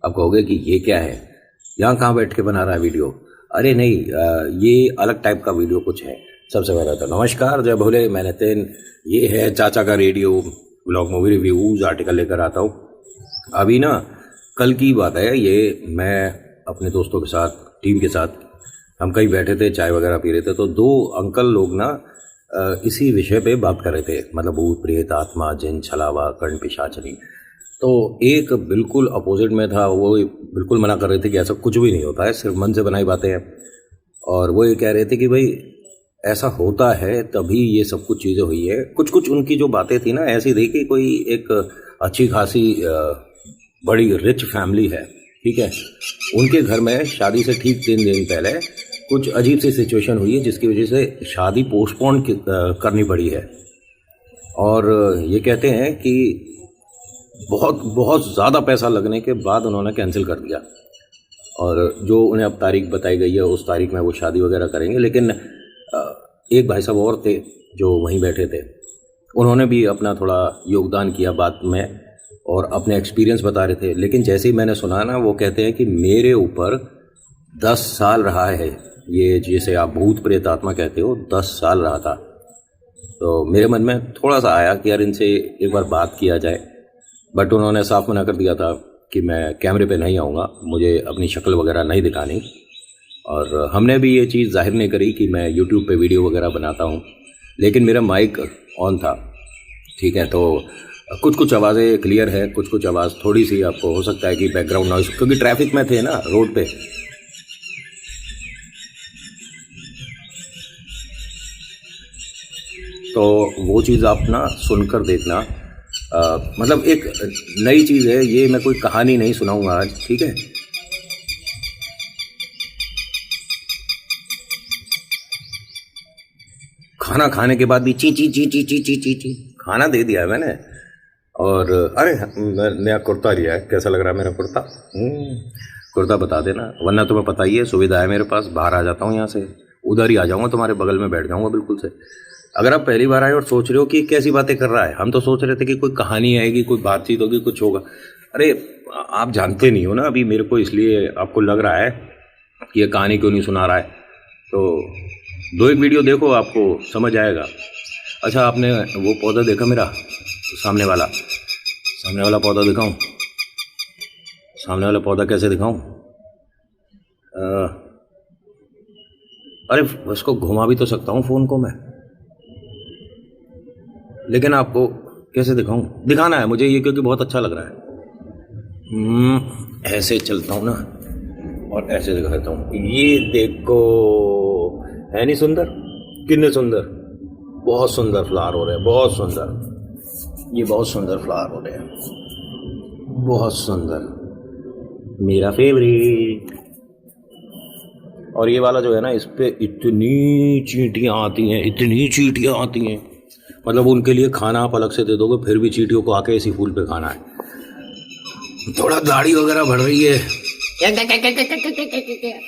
अब कहोगे कि ये क्या है, यहाँ कहाँ बैठ के बना रहा है वीडियो। अरे नहीं, ये अलग टाइप का वीडियो कुछ है। सबसे पहले तो नमस्कार, जय भोले, मैं नितिन। ये है चाचा का radio, blog movie reviews article लेकर आता हूँ। अभी ना कल की बात है ये, मैं अपने दोस्तों के साथ, टीम के साथ हम कहीं बैठे थे, चाय वगैरह पी रहे थे, तो दो अंकल लोग ना इसी विषय पे बात कर रहे थे, मतलब भूत प्रेत, आत्मा, जिन, छलावा, कर्ण, पिशाचनी। तो एक बिल्कुल अपोजिट में था, वो बिल्कुल मना कर रहे थे कि ऐसा कुछ भी नहीं होता है, सिर्फ मन से बनाई बातें हैं। और वो ये कह रहे थे कि भाई ऐसा होता है तभी ये सब कुछ चीज़ें हुई है। कुछ कुछ उनकी जो बातें थी ना ऐसी थी कि कोई एक अच्छी खासी बड़ी रिच फैमिली है, ठीक है, उनके घर में शादी से ठीक 3 दिन पहले कुछ अजीब सी सिचुएशन हुई है जिसकी वजह से शादी पोस्टपोन करनी पड़ी है। और ये कहते हैं कि बहुत बहुत ज़्यादा पैसा लगने के बाद उन्होंने कैंसिल कर दिया, और जो उन्हें अब तारीख बताई गई है उस तारीख में वो शादी वगैरह करेंगे। लेकिन एक भाई साहब और थे जो वहीं बैठे थे, उन्होंने भी अपना थोड़ा योगदान किया बात में और अपने एक्सपीरियंस बता रहे थे। लेकिन जैसे ही मैंने सुना ना, वो कहते हैं कि मेरे ऊपर 10 साल रहा है ये, जैसे आप भूत प्रेत आत्मा कहते हो, 10 साल रहा था। तो मेरे मन में थोड़ा सा आया कि यार इनसे एक बार बात किया जाए, बट उन्होंने साफ मना कर दिया था कि मैं कैमरे पे नहीं आऊँगा, मुझे अपनी शक्ल वगैरह नहीं दिखानी। और हमने भी ये चीज़ जाहिर नहीं करी कि मैं यूट्यूब पे वीडियो वगैरह बनाता हूँ, लेकिन मेरा माइक ऑन था, ठीक है। तो कुछ कुछ आवाज़ें क्लियर है, कुछ कुछ आवाज़ थोड़ी सी आपको हो सकता है कि बैकग्राउंड नॉइस, क्योंकि ट्रैफिक में थे ना रोड पे। तो वो चीज़ आप ना सुनकर देखना। मतलब एक नई चीज़ है ये, मैं कोई कहानी नहीं सुनाऊंगा आज, ठीक है। खाना खाने के बाद भी ची ची ची ची ची ची ची ची खाना दे दिया है मैंने। और अरे नया कुर्ता लिया है, कैसा लग रहा है मेरा कुर्ता? कुर्ता बता देना, वरना तुम्हें पता ही है सुविधा है मेरे पास, बाहर आ जाता हूँ यहाँ से, उधर ही आ जाऊँगा, तुम्हारे बगल में बैठ जाऊँगा बिल्कुल से। अगर आप पहली बार आए और सोच रहे हो कि कैसी बातें कर रहा है, हम तो सोच रहे थे कि कोई कहानी आएगी, कोई बातचीत होगी, कुछ होगा। अरे आप जानते नहीं हो ना अभी मेरे को, इसलिए आपको लग रहा है कि ये कहानी क्यों नहीं सुना रहा है। तो 2 एक वीडियो देखो, आपको समझ आएगा। अच्छा, आपने वो पौधा देखा मेरा सामने वाला पौधा दिखाऊं? सामने वाला पौधा कैसे दिखाऊं? अरे उसको घुमा भी तो सकता हूँ फ़ोन को मैं, लेकिन आपको कैसे दिखाऊं? दिखाना है मुझे ये, क्योंकि बहुत अच्छा लग रहा है। ऐसे चलता हूँ ना और ऐसे दिखाता हूँ, ये देखो, है नहीं सुंदर? कितने सुंदर, बहुत सुंदर फ्लावर हो रहे हैं, बहुत सुंदर, ये बहुत सुंदर फ्लावर हो रहे हैं, बहुत सुंदर, मेरा फेवरेट। और ये वाला जो है ना, इस पे इतनी चींटियाँ आती हैं, इतनी चींटियाँ आती हैं, मतलब उनके लिए खाना आप अलग से दे दोगे फिर भी चींटियों को आके इसी फूल पे खाना है। थोड़ा दाढ़ी वगैरह बढ़ रही है,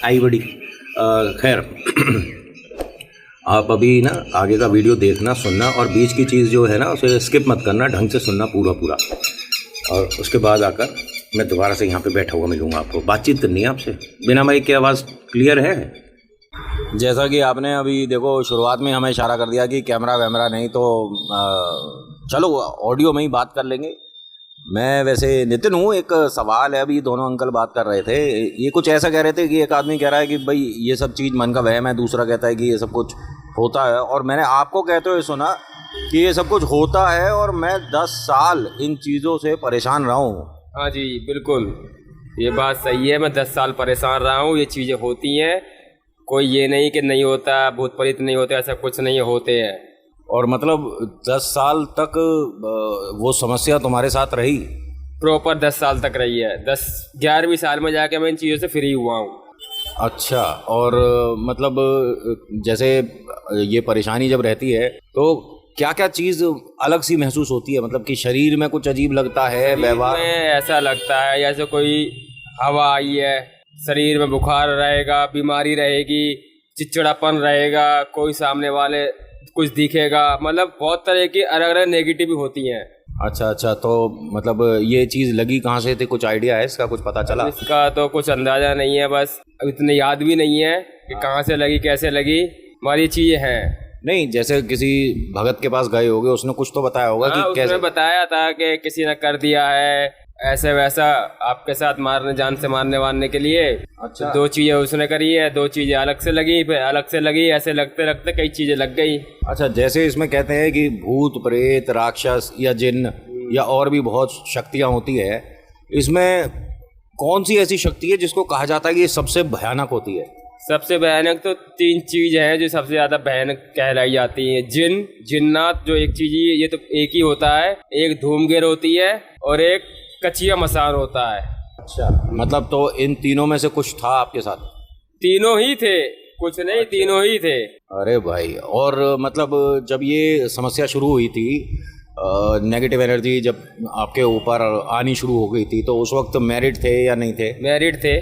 आई बड़ी। खैर आप अभी ना आगे का वीडियो देखना, सुनना, और बीच की चीज़ जो है ना उसे स्किप मत करना, ढंग से सुनना पूरा पूरा। और उसके बाद आकर मैं दोबारा से यहाँ पे बैठा हुआ मिलूँगा आपको, बातचीत करनी है आपसे। बिना माइक की आवाज़ क्लियर है? जैसा कि आपने अभी देखो शुरुआत में हमें इशारा कर दिया कि कैमरा वैमरा नहीं, तो चलो ऑडियो में ही बात कर लेंगे। मैं वैसे नितिन हूँ। एक सवाल है, अभी दोनों अंकल बात कर रहे थे, ये कुछ ऐसा कह रहे थे कि एक आदमी कह रहा है कि भाई ये सब चीज़ मन का वहम है, दूसरा कहता है कि ये सब कुछ होता है, और मैंने आपको कहते हुए सुना कि ये सब कुछ होता है और मैं 10 साल इन चीज़ों से परेशान रहा हूँ। हाँ जी बिल्कुल, ये बात सही है, मैं 10 साल परेशान रहा हूँ, ये चीज़ें होती हैं, कोई ये नहीं कि नहीं होता, भूत प्रेत नहीं होते, ऐसा कुछ नहीं होते हैं। और मतलब 10 साल तक वो समस्या तुम्हारे साथ रही? प्रॉपर 10 साल तक रही है। 11वीं साल में जाके मैं इन चीज़ों से फ्री हुआ हूँ। अच्छा, और मतलब जैसे ये परेशानी जब रहती है तो क्या क्या चीज़ अलग सी महसूस होती है? मतलब कि शरीर में कुछ अजीब लगता है, व्यवहार में ऐसा लगता है जैसे कोई हवा आई है, शरीर में बुखार रहेगा, बीमारी रहेगी, चिड़चिड़ापन रहेगा, कोई सामने वाले कुछ दिखेगा, मतलब बहुत तरह की अलग अलग नेगेटिव होती हैं। अच्छा अच्छा, तो मतलब ये चीज़ लगी कहाँ से थी, कुछ आइडिया है इसका, कुछ पता चला? इसका तो कुछ अंदाजा नहीं है, बस अब इतने याद भी नहीं है कि कहाँ से लगी कैसे लगी, हमारी चीज़ है। नहीं, जैसे किसी भगत के पास गए होगे, उसने कुछ तो बताया होगा कि कैसे? उसने बताया था कि किसी ने कर दिया है ऐसे वैसा आपके साथ मारने, जान से मारने वारने के लिए। अच्छा। तो 2 चीजें उसने करी है, 2 चीजें अलग से लगी, फिर अलग से लगी, ऐसे लगते लगते कई चीजें लग गई। अच्छा, जैसे इसमें कहते हैं कि भूत प्रेत राक्षस या जिन्न या और भी बहुत शक्तियां होती है, इसमें कौन सी ऐसी शक्ति है जिसको कहा जाता है कि ये सबसे भयानक होती है? सबसे भयानक तो 3 चीज हैं जो सबसे ज्यादा भयानक कहलाई जाती हैं। जिन्नात जो एक चीज ये तो एक ही होता है, एक धूमगेर होती है और एक कचिया मसान होता है। अच्छा, मतलब तो इन तीनों में से कुछ था आपके साथ? तीनों ही थे, कुछ नहीं, तीनों ही थे। अरे भाई, और मतलब जब ये समस्या शुरू हुई थी, नेगेटिव एनर्जी जब आपके ऊपर आनी शुरू हो गई थी, तो उस वक्त मैरिड थे या नहीं थे? मैरिड थे।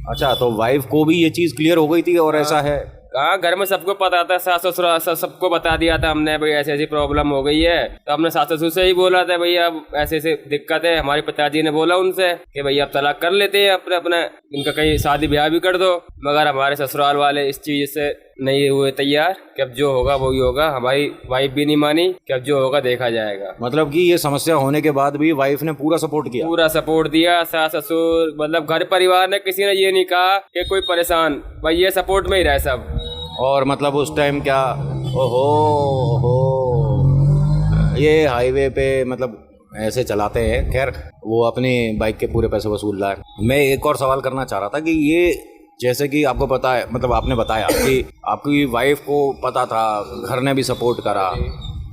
अच्छा, तो वाइफ को भी ये चीज़ क्लियर हो गई थी और ऐसा है? हाँ, घर में सबको पता था, सास ससुर सबको बता दिया था हमने, भाई ऐसी ऐसी प्रॉब्लम हो गई है। तो हमने सास ससुर से ही बोला था भैया अब ऐसे ऐसे दिक्कत है। हमारे पिताजी ने बोला उनसे कि भैया अब तलाक कर लेते हैं अपने अपने, इनका कहीं शादी ब्याह भी कर दो। मगर हमारे ससुराल वाले इस चीज से नहीं हुए तैयार कि अब जो होगा वही होगा। हमारी वाइफ भी नहीं मानी कि अब जो होगा देखा जाएगा। मतलब कि ये समस्या होने के बाद भी वाइफ ने पूरा सपोर्ट किया? पूरा सपोर्ट दिया, सास ससुर मतलब घर परिवार ने किसी ने ये नहीं कहा कि कोई परेशान, भाई ये सपोर्ट में ही रहे सब। और मतलब उस टाइम क्या, ओहो ये हाईवे पे मतलब ऐसे चलाते हैं, खैर वो अपनी बाइक के पूरे पैसे वसूल रहा है। मैं एक और सवाल करना चाह रहा था कि ये जैसे कि आपको पता है, मतलब आपने बताया कि आपकी वाइफ को पता था, घर ने भी सपोर्ट करा,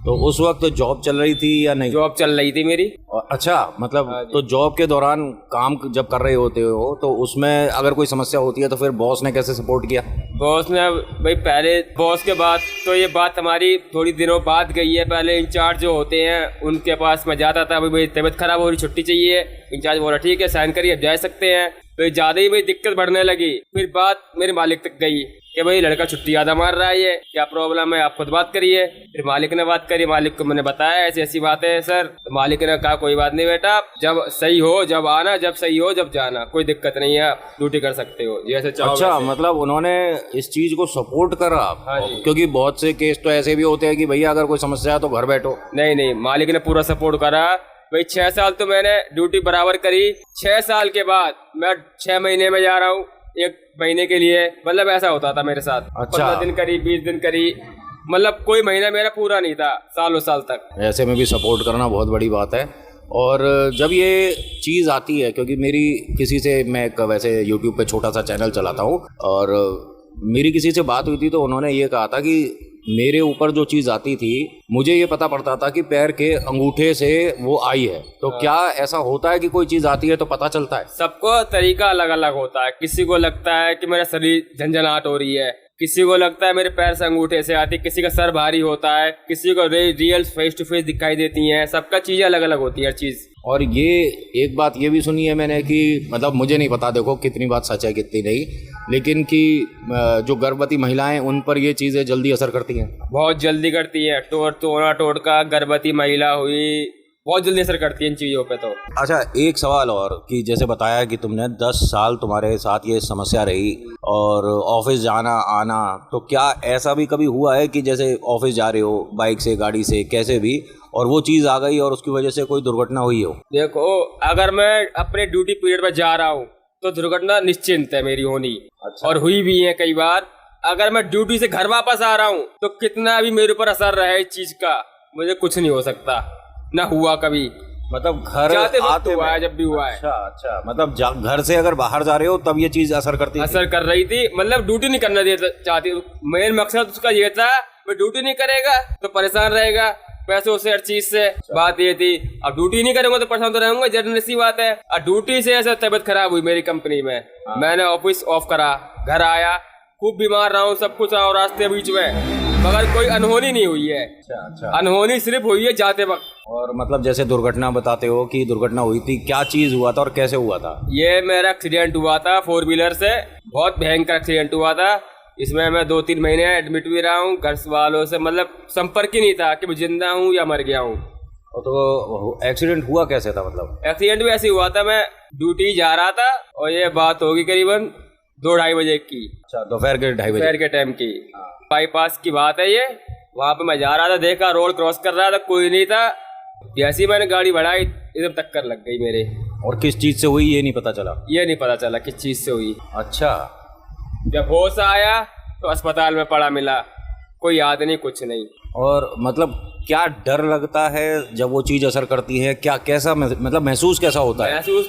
तो उस वक्त जॉब चल रही थी या नहीं? जॉब चल रही थी मेरी। अच्छा, मतलब तो जॉब के दौरान काम जब कर रहे होते हो तो उसमें अगर कोई समस्या होती है तो फिर बॉस ने कैसे सपोर्ट किया? बॉस ने भाई पहले, बॉस के बाद तो ये बात हमारी थोड़ी दिनों बाद गई है। पहले इंचार्ज जो होते हैं उनके पास मैं जाता था, भाई तबीयत खराब हो रही, छुट्टी चाहिए। इंचार्ज बोला ठीक है साइन करिए, अब जा सकते हैं। फिर ज्यादा ही भाई दिक्कत बढ़ने लगी। फिर बात मेरे मालिक तक गई कि भाई लड़का छुट्टी ज्यादा मार रहा है, ये क्या प्रॉब्लम है, आप खुद बात करिए। फिर मालिक ने बात करी, मालिक को मैंने बताया ऐसी ऐसी बात है सर। तो मालिक ने कहा कोई बात नहीं बेटा, जब सही हो जब आना, जब सही हो जब जाना, कोई दिक्कत नहीं है, आप ड्यूटी कर सकते हो जैसे चाहो। अच्छा, मतलब उन्होंने इस चीज को सपोर्ट करा? हाँ जी। क्योंकि बहुत से केस तो ऐसे भी होते हैं कि भैया अगर कोई समस्या है तो घर बैठो। नहीं नहीं, मालिक ने पूरा सपोर्ट करा। भाई 6 साल तो मैंने ड्यूटी बराबर करी। 6 साल के बाद मैं 6 महीने में जा रहा हूँ, 1 महीने के लिए, मतलब ऐसा होता था मेरे साथ। अच्छा। 15 दिन करी, 20 दिन करी, मतलब कोई महीना मेरा पूरा नहीं था सालों साल तक। ऐसे में भी सपोर्ट करना बहुत बड़ी बात है। और जब ये चीज़ आती है, क्योंकि मेरी किसी से, मैं एक वैसे यूट्यूब पे छोटा सा चैनल चलाता हूँ, और मेरी किसी से बात हुई थी तो उन्होंने ये कहा था कि मेरे ऊपर जो चीज़ आती थी मुझे ये पता पड़ता था कि पैर के अंगूठे से वो आई है। तो क्या ऐसा होता है कि कोई चीज़ आती है तो पता चलता है? सबको तरीका अलग अलग होता है। किसी को लगता है कि मेरा शरीर झंझनाहट हो रही है, किसी को लगता है मेरे पैर से अंगूठे से आती, किसी का सर भारी होता है, किसी को रियल फेस टू फेस दिखाई देती हैं। सबका चीजें अलग अलग होती है हर चीज। और ये एक बात ये भी सुनी है मैंने कि, मतलब मुझे नहीं पता देखो कितनी बात सच है कितनी नहीं, लेकिन कि जो गर्भवती महिलाएं उन पर ये चीज़ें जल्दी असर करती हैं। बहुत जल्दी करती है। टोना टोटका गर्भवती महिला हुई, बहुत जल्दी असर करती है इन चीज़ों पे तो। अच्छा, एक सवाल और कि जैसे बताया कि तुमने 10 साल तुम्हारे साथ ये समस्या रही और ऑफिस जाना आना, तो क्या ऐसा भी कभी हुआ है कि जैसे ऑफिस जा रहे हो बाइक से, गाड़ी से, कैसे भी, और वो चीज़ आ गई और उसकी वजह से कोई दुर्घटना हुई हो? देखो, अगर मैं अपने ड्यूटी पीरियड पर जा रहा हूँ तो दुर्घटना निश्चिंत है मेरी होनी। अच्छा। और हुई भी है कई बार। अगर मैं ड्यूटी से घर वापस आ रहा हूँ तो कितना भी मेरे ऊपर असर रहे इस चीज का, मुझे कुछ नहीं हो सकता, ना हुआ कभी। मतलब घर जाते वक्त आते हुआ है, जब भी हुआ है। अच्छा अच्छा, मतलब घर से अगर बाहर जा रहे हो तब ये चीज़ असर करती थी? असर कर रही थी, मतलब ड्यूटी नहीं करना देता चाहती। मेन मकसद उसका ये था, मैं ड्यूटी नहीं करेगा तो परेशान रहेगा पैसों से, हर चीज से। बात ये थी, अब ड्यूटी नहीं करूंगा तो परेशान तो रहूंगा, जनरल सी बात है। और ड्यूटी से ऐसे तबीयत खराब हुई मेरी कंपनी में। मैंने ऑफिस ऑफ करा, घर आया, खूब बीमार रहा हूँ, सब कुछ रहा हूँ रास्ते बीच में, मगर कोई अनहोनी नहीं हुई है। अच्छा। अनहोनी सिर्फ हुई है जाते वक्त। और मतलब जैसे दुर्घटना बताते हो कि दुर्घटना हुई थी, क्या चीज हुआ था और कैसे हुआ था? ये मेरा एक्सीडेंट हुआ था 4 व्हीलर से, बहुत भयंकर एक्सीडेंट हुआ था। इसमें मैं 2-3 महीने एडमिट भी रहा हूँ। घर वालों से मतलब संपर्क ही नहीं था कि मैं जिंदा हूँ या मर गया हूँ। तो एक्सीडेंट हुआ कैसे था? मतलब एक्सीडेंट भी ऐसे हुआ था, मैं ड्यूटी जा रहा था और ये बात होगी करीबन 2-2:30 बजे की। अच्छा, दोपहर के 2:30 बजे? दोपहर के टाइम की। बाईपास की बात है ये। वहाँ पे मैं जा रहा था, देखा रोड क्रॉस कर रहा था, कोई नहीं था। जैसे ही मैंने गाड़ी बढ़ाई एकदम टक्कर लग गई मेरे। और किस चीज से हुई ये नहीं पता चला? ये नहीं पता चला किस चीज से हुई। अच्छा। जब होश आया तो अस्पताल में पड़ा मिला, कोई याद नहीं, कुछ नहीं। और मतलब क्या डर लगता है जब वो चीज असर करती है? क्या कैसा मतलब महसूस कैसा होता है? महसूस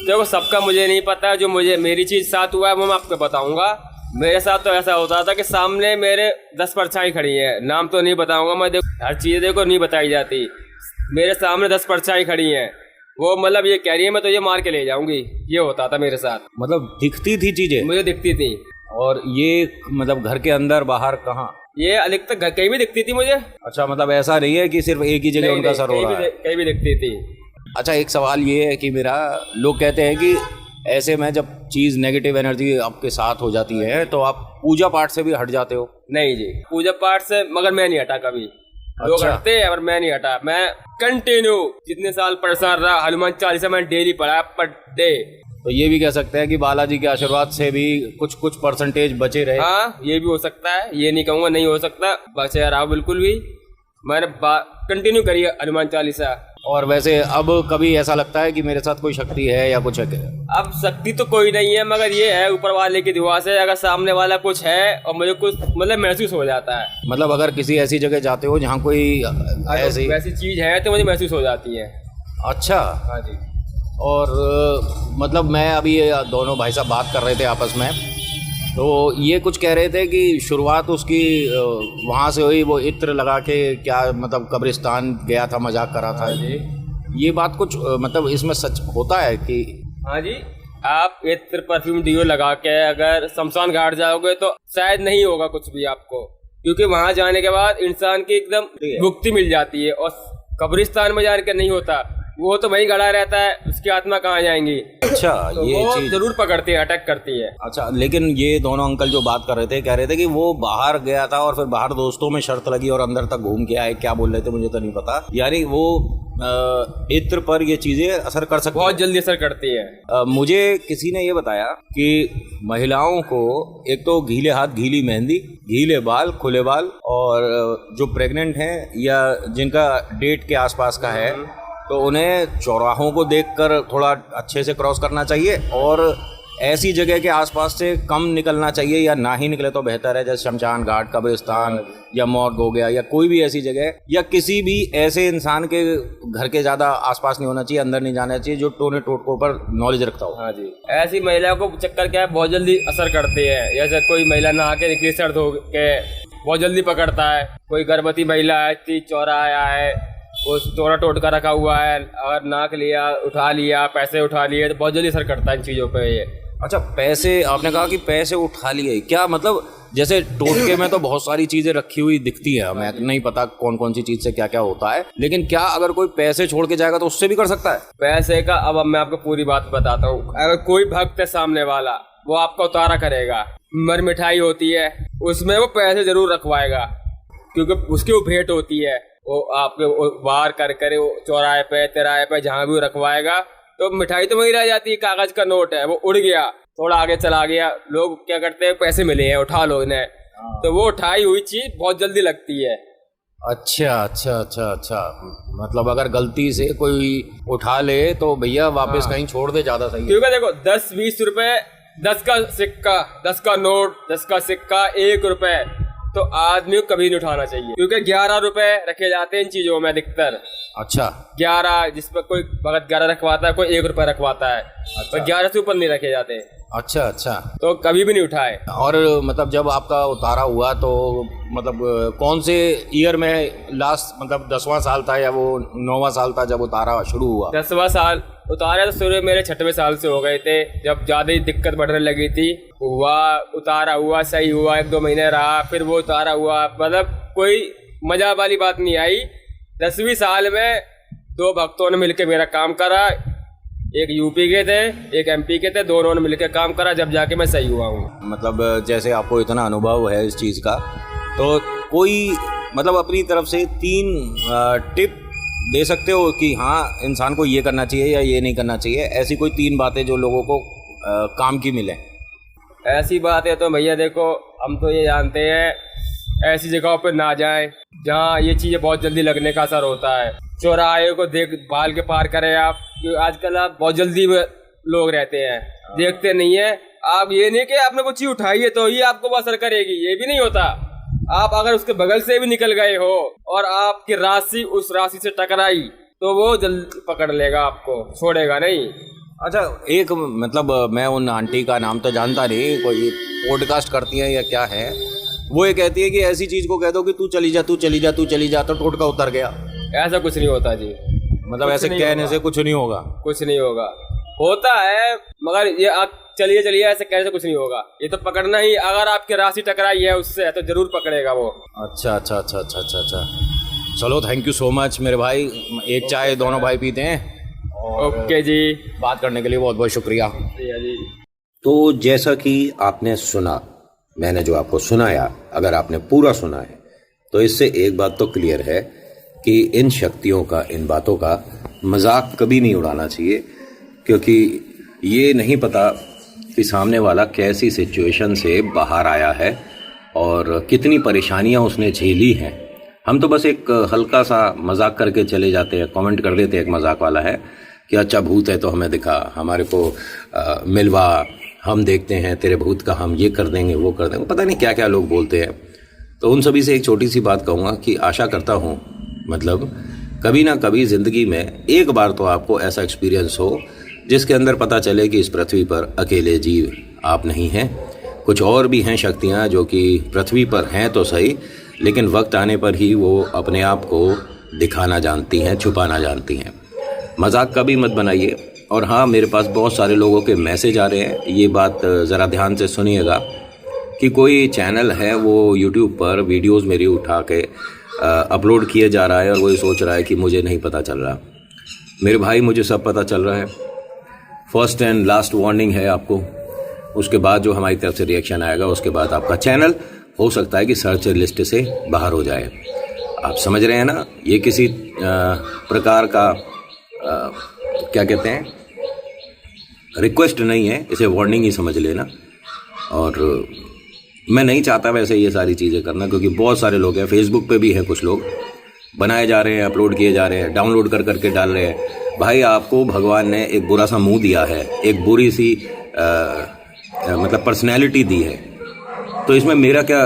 देखो सबका मुझे नहीं पता, जो मुझे मेरी चीज साथ हुआ है वो मैं आपको बताऊंगा। मेरे साथ तो ऐसा होता था कि सामने मेरे 10 परछाई खड़ी है, नाम तो नहीं बताऊंगा मैं, देखो हर चीज देखो नहीं बताई जाती। मेरे सामने 10 परछाई खड़ी हैं, वो मतलब ये कह रही है मैं तो ये मार के ले जाऊंगी, ये होता था मेरे साथ। मतलब दिखती थी चीजें? मुझे दिखती थी। और ये मतलब घर के अंदर बाहर कहाँ? ये अधिकतर घर कहीं भी दिखती थी मुझे। अच्छा, मतलब ऐसा नहीं है कि सिर्फ एक ही जगह उनका असर हो रहा है? कहीं भी दिखती थी। अच्छा, एक सवाल ये है कि मेरा, लोग कहते हैं कि ऐसे में जब चीज नेगेटिव एनर्जी आपके साथ हो जाती है तो आप पूजा पाठ से भी हट जाते हो? नहीं जी, पूजा पाठ से मगर मैं नहीं हटा कभी। लोग हटते हैं पर मैं नहीं हटा। मैं कंटिन्यू जितने साल परेशान रहा, हनुमान चालीसा मैंने डेली पढ़ा पर डे। तो ये भी कह सकते हैं कि बालाजी के आशीर्वाद से भी कुछ परसेंटेज बचे रहे? हाँ, ये भी हो सकता है, ये नहीं कहूँगा नहीं हो सकता, बचे रहा बिल्कुल भी। मैंने कंटिन्यू करी है हनुमान चालीसा। और वैसे अब कभी ऐसा लगता है कि मेरे साथ कोई शक्ति है या कुछ है? अब शक्ति तो कोई नहीं है, मगर ये है ऊपर वाले की दुआ से अगर सामने वाला कुछ है और मुझे कुछ मतलब महसूस हो जाता है। मतलब अगर किसी ऐसी जगह जाते हो जहाँ कोई वैसी चीज है तो मुझे महसूस हो जाती है। अच्छा। हाँ जी। और मतलब मैं अभी दोनों भाई साहब बात कर रहे थे आपस में, तो ये कुछ कह रहे थे कि शुरुआत उसकी वहाँ से हुई, वो इत्र लगा के क्या मतलब कब्रिस्तान गया था, मजाक करा था। ये बात कुछ मतलब इसमें सच होता है कि? हाँ जी, आप इत्र परफ्यूम डिओ लगा के अगर शमशान घाट जाओगे तो शायद नहीं होगा कुछ भी आपको, क्योंकि वहाँ जाने के बाद इंसान की एकदम मुक्ति मिल जाती है। और कब्रिस्तान में जाकर नहीं होता, वो तो वहीं गड़ा रहता है, उसकी आत्मा कहाँ जाएंगी। अच्छा, तो ये वो चीज जरूर पकड़ती है, अटैक करती है। अच्छा, लेकिन ये दोनों अंकल जो बात कर रहे थे कह रहे थे कि वो बाहर गया था और फिर बाहर दोस्तों में शर्त लगी और अंदर तक घूम के आए, क्या बोल रहे थे मुझे तो नहीं पता। यानी वो इत्र पर ये चीजें असर कर सकती, बहुत जल्दी असर करती है। मुझे किसी ने ये बताया कि महिलाओं को एक तो गीले हाथ, गीली मेहंदी, गीले बाल, खुले बाल, और जो प्रेग्नेंट हैं या जिनका डेट के आसपास का है तो उन्हें चौराहों को देखकर थोड़ा अच्छे से क्रॉस करना चाहिए और ऐसी जगह के आसपास से कम निकलना चाहिए, या ना ही निकले तो बेहतर है, जैसे शमशान घाट, कब्रिस्तान या मॉर्ग हो गया, या कोई भी ऐसी जगह, या किसी भी ऐसे इंसान के घर के ज़्यादा आसपास नहीं होना चाहिए, अंदर नहीं जाना चाहिए जो टोने टोटकों पर नॉलेज रखता हो। हाँ जी, ऐसी महिला को चक्कर क्या है, बहुत जल्दी असर करते हैं। जैसे कोई महिला नहा के निकली, सर्द हो के बहुत जल्दी पकड़ता है। कोई गर्भवती महिला है, 30-34 आया है, वो टोना टोटका रखा हुआ है, अगर नाक लिया, उठा लिया, पैसे उठा लिए तो बहुत जल्दी असर करता है इन चीज़ों पे ये। अच्छा, पैसे, आपने कहा कि पैसे उठा लिए, क्या मतलब जैसे टोटके में तो बहुत सारी चीजें रखी हुई दिखती है, हमें नहीं पता कौन कौन सी चीज से क्या क्या होता है, लेकिन क्या अगर कोई पैसे छोड़ के जाएगा तो उससे भी कर सकता है? पैसे का अब मैं आपको पूरी बात बताता हूँ। अगर कोई भक्त है सामने वाला, वो आपका उतारा करेगा, मर मिठाई होती है उसमें वो पैसे जरूर रखवाएगा, क्योंकि उसकी वो भेंट होती है। वो आपके वार कर करे वो चौराहे पे, तिराहे पे, जहाँ भी रखवाएगा तो मिठाई तो वहीं रह जाती है। कागज का नोट है, वो उड़ गया, थोड़ा आगे चला गया, लोग क्या करते हैं, पैसे मिले हैं, उठा लो इन्हें, तो वो उठाई हुई चीज बहुत जल्दी लगती है। अच्छा अच्छा अच्छा अच्छा, मतलब अगर गलती से कोई उठा ले तो भैया वापस कहीं छोड़ दे, ज्यादा सही है। क्योंकि देखो 10-20 रुपए, 10 का सिक्का, 10 का नोट, 10 का सिक्का, 1 रुपए तो आदमी को कभी नहीं उठाना चाहिए, क्योंकि 11 रुपए रखे जाते हैं इन चीजों में अधिकतर। अच्छा, 11, जिस पर कोई भगत 11 रखवाता है, कोई 1 रुपए रखवाता है, पर 11 से ऊपर नहीं रखे जाते। अच्छा अच्छा, तो कभी भी नहीं उठाए। और मतलब जब आपका उतारा हुआ तो मतलब कौन से ईयर में लास्ट, मतलब 10वां साल था या वो 9वां साल था जब उतारा शुरू हुआ? 10वां साल उतारे तो शुरू मेरे 6वें साल से हो गए थे, जब ज्यादा ही दिक्कत बढ़ने लगी थी। हुआ, उतारा हुआ, सही हुआ, 1-2 महीने रहा, फिर वो उतारा हुआ, मतलब कोई मजा वाली बात नहीं आई। 10वीं साल में 2 भक्तों ने मिलकर मेरा काम करा, एक यूपी के थे, एक एमपी के थे, दोनों ने मिलकर काम करा, जब जाके मैं सही हुआ हूँ। मतलब जैसे आपको इतना अनुभव है इस चीज़ का, तो कोई मतलब अपनी तरफ से 3 टिप दे सकते हो कि हाँ इंसान को ये करना चाहिए या ये नहीं करना चाहिए, ऐसी कोई 3 बातें जो लोगों को काम की मिले? ऐसी बात है तो भैया देखो, हम तो ये जानते हैं ऐसी जगहों पर ना जाएं जहाँ ये चीज़ें बहुत जल्दी लगने का असर होता है। चौराहे को देख भाल के पार करें आप, क्योंकि आजकल आप बहुत जल्दी में लोग रहते हैं, देखते नहीं है। आप ये नहीं कि आपने कोई चीज उठाई है तो ही आपको असर करेगी, ये भी नहीं होता। आप अगर उसके बगल से भी निकल गए हो और आपकी राशि उस राशि से टकराई तो वो जल्दी पकड़ लेगा, आपको छोड़ेगा नहीं। अच्छा, एक मतलब मैं उन आंटी का नाम तो जानता नहीं, कोई पॉडकास्ट करती है या क्या है, वो ये कहती है कि ऐसी चीज को कह दो कि तू चली जा तू चली जा तू चली जा, तो टोटका उतर गया। ऐसा कुछ नहीं होता जी, मतलब ऐसे कहने से कुछ नहीं होगा? कुछ नहीं होगा, होता है मगर ये आप चलिए चलिए ऐसे कहने से कुछ नहीं होगा। ये तो पकड़ना ही, अगर आपकी राशि टकराई है उससे तो जरूर पकड़ेगा वो। अच्छा अच्छा अच्छा अच्छा अच्छा अच्छा, चलो थैंक यू सो मच मेरे भाई। एक चाय दोनों भाई पीते हैं। ओके जी, बात करने के लिए बहुत बहुत शुक्रिया जी। तो जैसा कि आपने सुना, मैंने जो आपको सुनाया, अगर आपने पूरा सुना है तो इससे एक बात तो क्लियर है कि इन शक्तियों का, इन बातों का मजाक कभी नहीं उड़ाना चाहिए, क्योंकि ये नहीं पता कि सामने वाला कैसी सिचुएशन से बाहर आया है और कितनी परेशानियां उसने झेली हैं। हम तो बस एक हल्का सा मजाक करके चले जाते हैं, कमेंट कर देते हैं, एक मजाक वाला है कि अच्छा भूत है तो हमें दिखा, हमारे को मिलवा, हम देखते हैं तेरे भूत का, हम ये कर देंगे वो कर देंगे, पता नहीं क्या क्या लोग बोलते हैं। तो उन सभी से एक छोटी सी बात कहूँगा कि आशा करता हूँ मतलब कभी ना कभी ज़िंदगी में एक बार तो आपको ऐसा एक्सपीरियंस हो जिसके अंदर पता चले कि इस पृथ्वी पर अकेले जीव आप नहीं हैं, कुछ और भी हैं शक्तियाँ जो कि पृथ्वी पर हैं तो सही, लेकिन वक्त आने पर ही वो अपने आप को दिखाना जानती हैं, छुपाना जानती हैं। मजाक का भी मत बनाइए। और हाँ, मेरे पास बहुत सारे लोगों के मैसेज आ रहे हैं, ये बात ज़रा ध्यान से सुनिएगा कि कोई चैनल है वो यूट्यूब पर वीडियोस मेरी उठा के अपलोड किए जा रहा है और वही सोच रहा है कि मुझे नहीं पता चल रहा। मेरे भाई, मुझे सब पता चल रहा है। फर्स्ट एंड लास्ट वार्निंग है आपको, उसके बाद जो हमारी तरफ से रिएक्शन आएगा उसके बाद आपका चैनल हो सकता है कि सर्च लिस्ट से बाहर हो जाए। आप समझ रहे हैं ना, ये किसी प्रकार का क्या कहते हैं, रिक्वेस्ट नहीं है, इसे वार्निंग ही समझ लेना। और मैं नहीं चाहता वैसे ये सारी चीज़ें करना, क्योंकि बहुत सारे लोग हैं, फेसबुक पे भी हैं कुछ लोग, बनाए जा रहे हैं, अपलोड किए जा रहे हैं, डाउनलोड कर करके डाल रहे हैं। भाई, आपको भगवान ने एक बुरा सा मुंह दिया है, एक बुरी सी मतलब पर्सनैलिटी दी है, तो इसमें मेरा क्या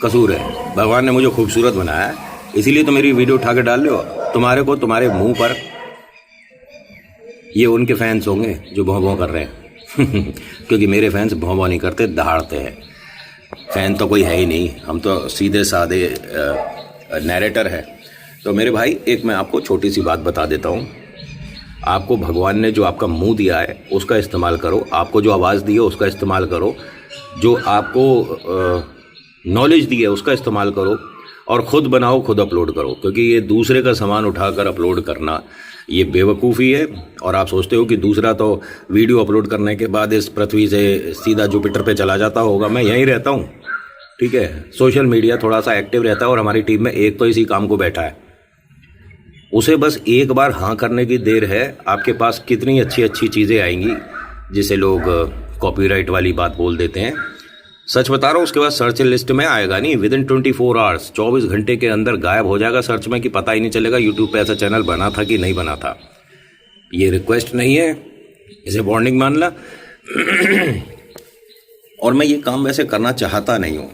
कसूर है? भगवान ने मुझे खूबसूरत बनाया है, इसीलिए तो मेरी वीडियो उठा के डाल रहे हो। तुम्हारे को तुम्हारे मुंह पर, ये उनके फैंस होंगे जो भौं भौं कर रहे हैं क्योंकि मेरे फैंस भौं भौं नहीं करते, दहाड़ते हैं। फैन तो कोई है ही नहीं, हम तो सीधे साधे नैरेटर है। तो मेरे भाई, एक मैं आपको छोटी सी बात बता देता हूँ। आपको भगवान ने जो आपका मुंह दिया है उसका इस्तेमाल करो, आपको जो आवाज़ दी है उसका इस्तेमाल करो, जो आपको नॉलेज दी है उसका इस्तेमाल करो, और ख़ुद बनाओ, खुद अपलोड करो। क्योंकि ये दूसरे का सामान उठाकर अपलोड करना ये बेवकूफ़ी है। और आप सोचते हो कि दूसरा तो वीडियो अपलोड करने के बाद इस पृथ्वी से सीधा जुपिटर पे चला जाता होगा। मैं यहीं रहता हूँ, ठीक है, सोशल मीडिया थोड़ा सा एक्टिव रहता है और हमारी टीम में एक तो इसी काम को बैठा है, उसे बस एक बार हाँ करने की देर है। आपके पास कितनी अच्छी अच्छी चीज़ें आएंगी जिसे लोग कॉपीराइट वाली बात बोल देते हैं। सच बता रहा हूँ, उसके बाद सर्च लिस्ट में आएगा नहीं, विद इन 24 आवर्स, 24 घंटे के अंदर गायब हो जाएगा सर्च में, कि पता ही नहीं चलेगा यूट्यूब पे ऐसा चैनल बना था कि नहीं बना था। ये रिक्वेस्ट नहीं है, इसे वार्निंग मान ला और मैं ये काम वैसे करना चाहता नहीं हूँ,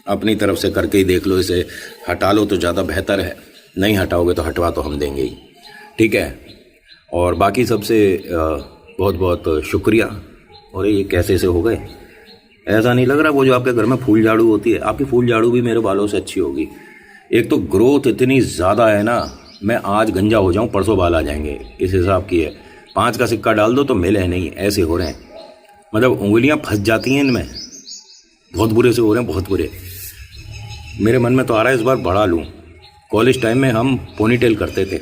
अपनी तरफ से करके ही देख लो, इसे हटा लो तो ज़्यादा बेहतर है, नहीं हटाओगे तो हटवा तो हम देंगे ही, ठीक है। और बाकी सबसे बहुत बहुत शुक्रिया। और ये कैसे से हो गए, ऐसा नहीं लग रहा वो जो आपके घर में फूल झाड़ू होती है, आपकी फूल झाड़ू भी मेरे बालों से अच्छी होगी। एक तो ग्रोथ इतनी ज़्यादा है ना, मैं आज गंजा हो जाऊं परसों बाल आ जाएंगे, इस हिसाब की है। 5 का सिक्का डाल दो तो मिले नहीं, ऐसे हो रहे हैं, मतलब उंगलियां फंस जाती हैं इनमें, बहुत बुरे से हो रहे हैं, बहुत बुरे। मेरे मन में तो आ रहा है इस बार बढ़ा लूँ। कॉलेज टाइम में हम पोनीटेल करते थे,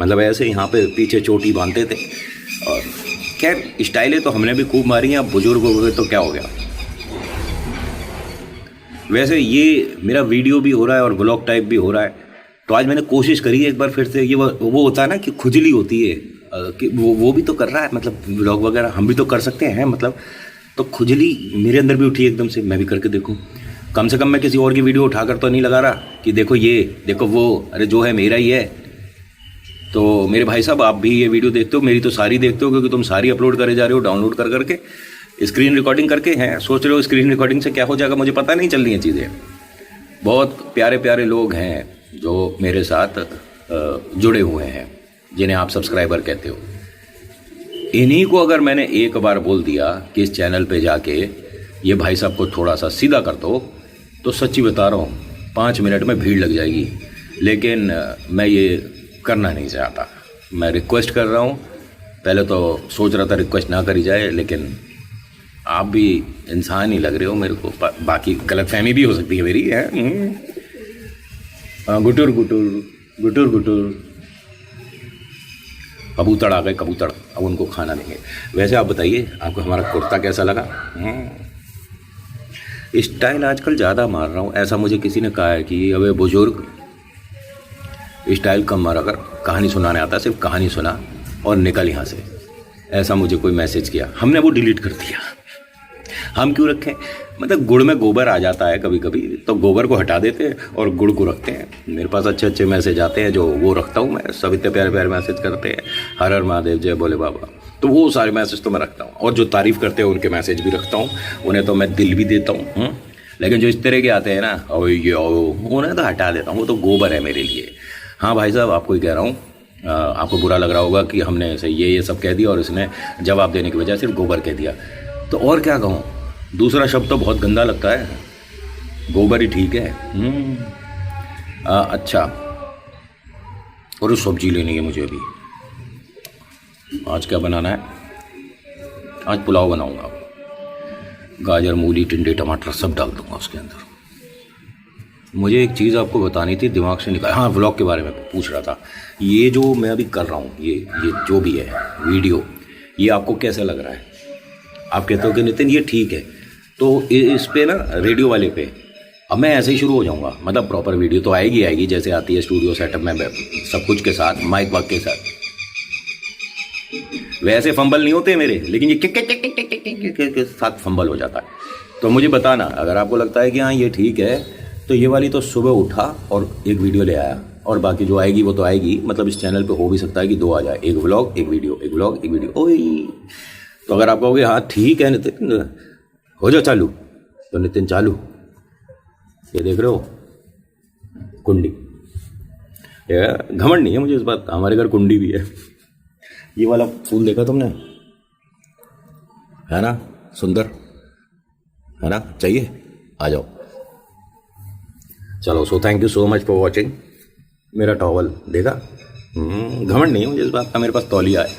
मतलब ऐसे यहाँ पे पीछे चोटी बांधते थे, और खैर स्टाइलें तो हमने भी खूब मारी हैं। अब बुजुर्ग हो गए तो क्या हो गया। वैसे ये मेरा वीडियो भी हो रहा है और ब्लॉग टाइप भी हो रहा है, तो आज मैंने कोशिश करी एक बार फिर से, ये वो होता है ना कि खुजली होती है कि वो भी तो कर रहा है, मतलब व्लॉग वगैरह हम भी तो कर सकते हैं, मतलब तो खुजली मेरे अंदर भी उठी एकदम से, मैं भी करके देखूं। कम से कम मैं किसी और की वीडियो उठाकर तो नहीं लगा रहा कि देखो ये, देखो वो, अरे जो है मेरा ही है। तो मेरे भाई साहब, आप भी ये वीडियो देखते हो, मेरी तो सारी देखते हो, क्योंकि तुम सारी अपलोड करे जा रहे हो डाउनलोड कर करके, स्क्रीन रिकॉर्डिंग करके हैं। सोच रहे हो स्क्रीन रिकॉर्डिंग से क्या हो जाएगा, मुझे पता नहीं चल रही हैं चीज़ें। बहुत प्यारे प्यारे लोग हैं जो मेरे साथ जुड़े हुए हैं, जिन्हें आप सब्सक्राइबर कहते हो। इन्हीं को अगर मैंने एक बार बोल दिया कि इस चैनल पे जाके ये भाई साहब को थोड़ा सा सीधा कर दो, तो सच्ची बता रहा हूँ 5 मिनट में भीड़ लग जाएगी। लेकिन मैं ये करना नहीं चाहता, मैं रिक्वेस्ट कर रहा हूँ। पहले तो सोच रहा था रिक्वेस्ट ना करी जाए, लेकिन आप भी इंसान ही लग रहे हो मेरे को। बाकी गलतफहमी भी हो सकती है मेरी, है। गुटुर गुटुर गुटुर गुटुर, कबूतर आ गए, कबूतर, अब उनको खाना देंगे। वैसे आप बताइए, आपको हमारा कुर्ता कैसा लगा? स्टाइल आजकल ज़्यादा मार रहा हूँ, ऐसा मुझे किसी ने कहा है कि अबे बुजुर्ग स्टाइल कम मारा कर, कहानी सुनाने आता है, सिर्फ कहानी सुना और निकल यहाँ से, ऐसा मुझे कोई मैसेज किया। हमने वो डिलीट कर दिया। हम क्यों रखें, मतलब गुड़ में गोबर आ जाता है कभी कभी, तो गोबर को हटा देते हैं और गुड़ को रखते हैं। मेरे पास अच्छे अच्छे मैसेज आते हैं जो वो रखता हूँ मैं, सब इतने प्यारे प्यारे मैसेज करते हैं, हर हर महादेव, जय भोले बाबा, तो वो सारे मैसेज तो मैं रखता हूँ। और जो तारीफ़ करते हैं उनके मैसेज भी रखता हूँ, उन्हें तो मैं दिल भी देता हूँ। लेकिन जो इस तरह के आते हैं ना, और ये उन्हें तो हटा देता हूँ, वो तो गोबर है मेरे लिए। हाँ भाई साहब, आपको ही कह रहा हूँ, आपको बुरा लग रहा होगा कि हमने ऐसे ये सब कह दिया और इसने जवाब देने की बजाय सिर्फ गोबर कह दिया, तो और क्या कहूँ, दूसरा शब्द तो बहुत गंदा लगता है, गोबर ही ठीक है। अच्छा, और सब्जी लेनी है मुझे अभी। आज क्या बनाना है? आज पुलाव बनाऊंगा, गाजर, मूली, टिंडे, टमाटर सब डाल दूंगा उसके अंदर। मुझे एक चीज़ आपको बतानी थी, दिमाग से निकाल, हाँ, व्लॉग के बारे में पूछ रहा था। ये जो मैं अभी कर रहा हूँ, ये जो भी है वीडियो, ये आपको कैसा लग रहा है? आप कहते हो कि नितिन ये ठीक है, तो इस पे ना, रेडियो वाले पे अब मैं ऐसे ही शुरू हो जाऊंगा। मतलब प्रॉपर वीडियो तो आएगी जैसे आती है स्टूडियो सेटअप में, सब कुछ के साथ, माइक वाक के साथ। वैसे फंबल नहीं होते मेरे, लेकिन ये के साथ फंबल हो जाता है। तो मुझे बताना, अगर आपको लगता है कि हाँ ये ठीक है, तो ये वाली तो सुबह उठा और एक वीडियो ले आया, और बाकी जो आएगी वो तो आएगी। मतलब इस चैनल पे हो भी सकता है कि 2 आ जाए, एक व्लॉग एक वीडियो, एक व्लॉग एक वीडियो। ओए, तो अगर आप कहोगे हाँ ठीक है नितिन, हो जाओ चालू, तो नितिन चालू। ये देख रहे हो कुंडी, घमंड नहीं है मुझे इस बात का, हमारे घर कुंडी भी है। ये वाला फूल देखा तुमने, है ना सुंदर, है ना, चाहिए? आ जाओ। चलो, so thank you so much for watching. मेरा टॉवल देखा, घमंड नहीं है मुझे इस बात का, मेरे पास तौलिया है।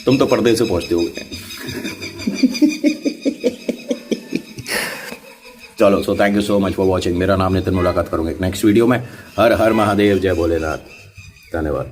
तुम तो पर्दे से पहुंचते हो। चलो, so thank you so much for watching. मेरा नाम नितिन, मुलाकात करूंगा एक नेक्स्ट वीडियो में। हर हर महादेव, जय भोलेनाथ, धन्यवाद।